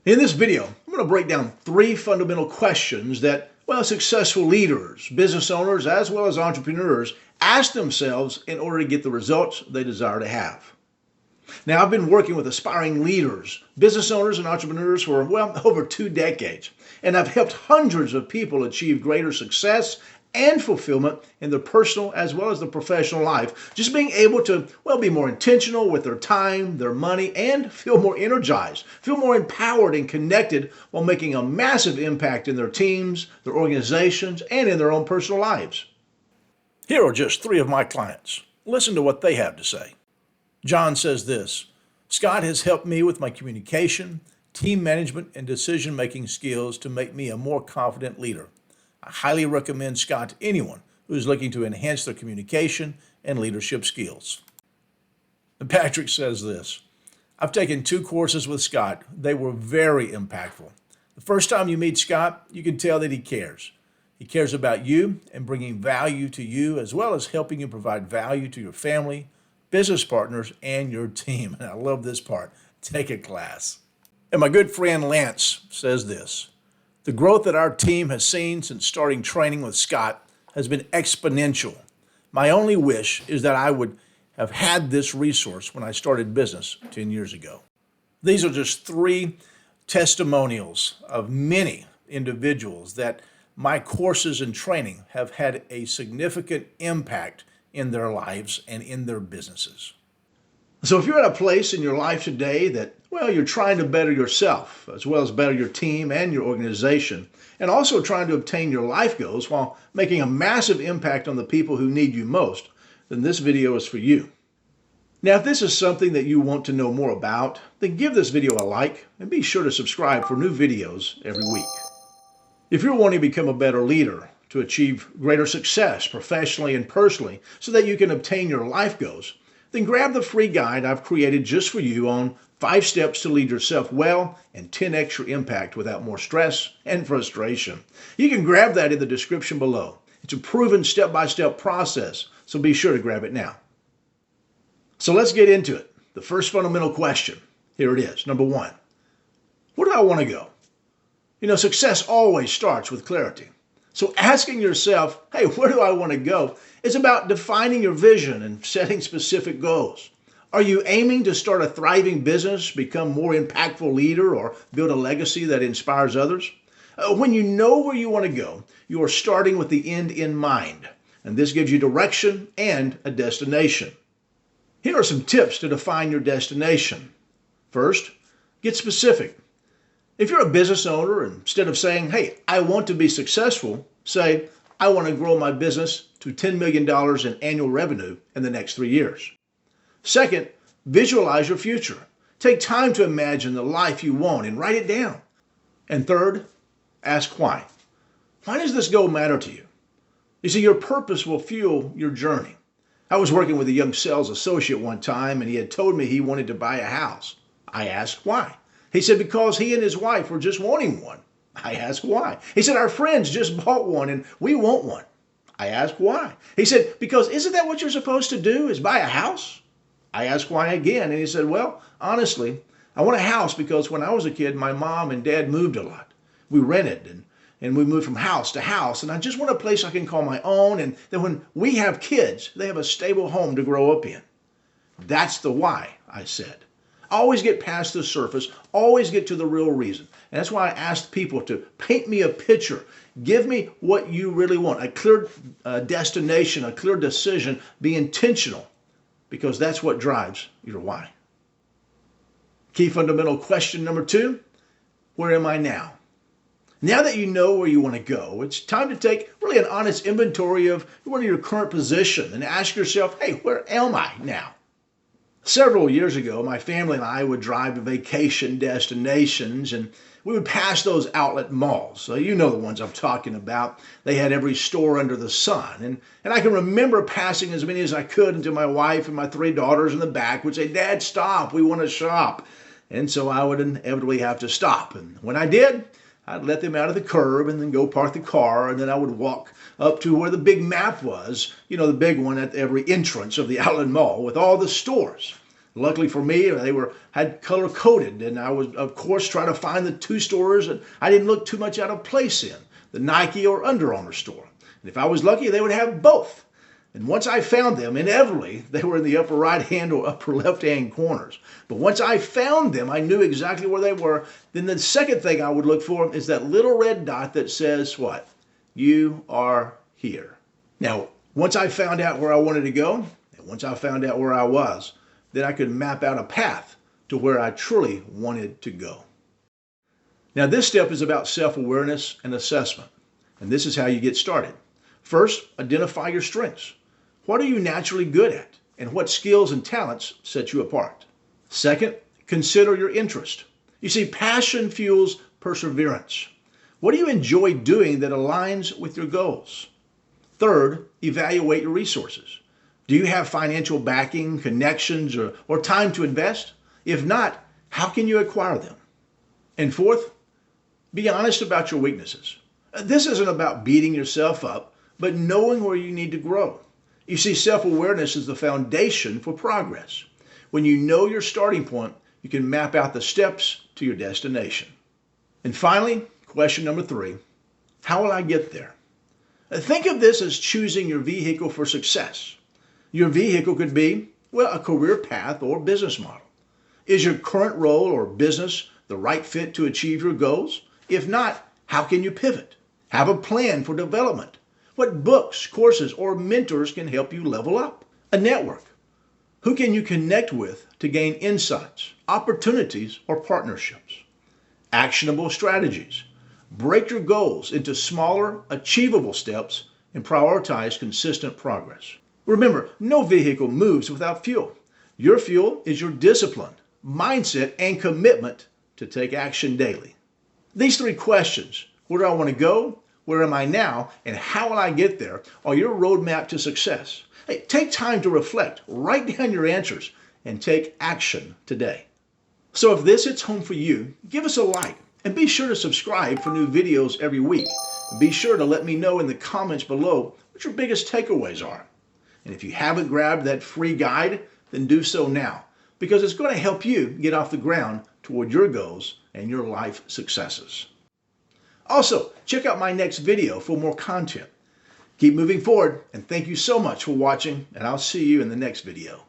In this video, I'm going to break down 3 fundamental questions that, successful leaders, business owners, as well as entrepreneurs ask themselves in order to get the results they desire to have. Now, I've been working with aspiring leaders, business owners, and entrepreneurs for, over 2 decades, and I've helped hundreds of people achieve greater success and fulfillment in their personal as well as their professional life. Just being able to, be more intentional with their time, their money, and feel more energized, feel more empowered and connected while making a massive impact in their teams, their organizations, and in their own personal lives. Here are just 3 of my clients. Listen to what they have to say. John says this: Scott has helped me with my communication, team management, and decision-making skills to make me a more confident leader. I highly recommend Scott to anyone who is looking to enhance their communication and leadership skills. And Patrick says this: I've taken 2 courses with Scott. They were very impactful. The first time you meet Scott, you can tell that he cares. He cares about you and bringing value to you, as well as helping you provide value to your family, business partners, and your team. And I love this part. Take a class. And my good friend Lance says this: the growth that our team has seen since starting training with Scott has been exponential. My only wish is that I would have had this resource when I started business 10 years ago. These are just 3 testimonials of many individuals that my courses and training have had a significant impact in their lives and in their businesses. So if you're at a place in your life today that, you're trying to better yourself, as well as better your team and your organization, and also trying to obtain your life goals while making a massive impact on the people who need you most, then this video is for you. Now, if this is something that you want to know more about, then give this video a like and be sure to subscribe for new videos every week. If you're wanting to become a better leader, to achieve greater success professionally and personally so that you can obtain your life goals, then grab the free guide I've created just for you on 5 steps to lead yourself well and 10x your impact without more stress and frustration. You can grab that in the description below. It's a proven step-by-step process, so be sure to grab it now. So let's get into it. The first fundamental question, here it is. Number 1, where do I want to go? Success always starts with clarity. So asking yourself, where do I want to go, is about defining your vision and setting specific goals. Are you aiming to start a thriving business, become more impactful leader, or build a legacy that inspires others? When you know where you want to go, you are starting with the end in mind, and this gives you direction and a destination. Here are some tips to define your destination. First, get specific. If you're a business owner, instead of saying, I want to be successful, say, I want to grow my business to $10 million in annual revenue in the next 3 years. Second, visualize your future. Take time to imagine the life you want and write it down. And third, ask why. Why does this goal matter to you? You see, your purpose will fuel your journey. I was working with a young sales associate one time, and he had told me he wanted to buy a house. I asked why. He said, because he and his wife were just wanting one. I asked why. He said, our friends just bought one and we want one. I asked why. He said, because isn't that what you're supposed to do, is buy a house? I asked why again, and he said, honestly, I want a house because when I was a kid, my mom and dad moved a lot. We rented and we moved from house to house, and I just want a place I can call my own, and then when we have kids, they have a stable home to grow up in. That's the why, I said. Always get past the surface, always get to the real reason. And that's why I asked people to paint me a picture. Give me what you really want, a clear destination, a clear decision. Be intentional, because that's what drives your why. Key fundamental question number 2, where am I now? Now that you know where you want to go, it's time to take really an honest inventory of your current position and ask yourself, where am I now? Several years ago, my family and I would drive to vacation destinations, and we would pass those outlet malls. So you know the ones I'm talking about. They had every store under the sun. And I can remember passing as many as I could until my wife and my 3 daughters in the back would say, Dad, stop, we want to shop. And so I would inevitably have to stop. And when I did, I'd let them out of the curb and then go park the car, and then I would walk up to where the big map was, the big one at every entrance of the outlet mall with all the stores. Luckily for me, they had color coded, and I was, of course, trying to find the two stores that I didn't look too much out of place in, the Nike or Under Armour store. And if I was lucky, they would have both. And once I found them, inevitably, they were in the upper right-hand or upper left-hand corners. But once I found them, I knew exactly where they were. Then the second thing I would look for is that little red dot that says what? You are here. Now, once I found out where I wanted to go, and once I found out where I was, then I could map out a path to where I truly wanted to go. Now, this step is about self-awareness and assessment. And this is how you get started. First, identify your strengths. What are you naturally good at? And what skills and talents set you apart? Second, consider your interest. You see, passion fuels perseverance. What do you enjoy doing that aligns with your goals? Third, evaluate your resources. Do you have financial backing, connections, or time to invest? If not, how can you acquire them? And fourth, be honest about your weaknesses. This isn't about beating yourself up, but knowing where you need to grow. You see, self-awareness is the foundation for progress. When you know your starting point, you can map out the steps to your destination. And finally, question number 3, how will I get there? Think of this as choosing your vehicle for success. Your vehicle could be, well, a career path or business model. Is your current role or business the right fit to achieve your goals? If not, how can you pivot? Have a plan for development. What books, courses, or mentors can help you level up? A network. Who can you connect with to gain insights, opportunities, or partnerships? Actionable strategies. Break your goals into smaller, achievable steps and prioritize consistent progress. Remember, no vehicle moves without fuel. Your fuel is your discipline, mindset, and commitment to take action daily. These 3 questions, where do I want to go, where am I now, and how will I get there, are your roadmap to success. Hey, take time to reflect, write down your answers, and take action today. So if this hits home for you, give us a like, and be sure to subscribe for new videos every week. And be sure to let me know in the comments below what your biggest takeaways are. And if you haven't grabbed that free guide, then do so now, because it's going to help you get off the ground toward your goals and your life successes. Also, check out my next video for more content. Keep moving forward, and thank you so much for watching, and I'll see you in the next video.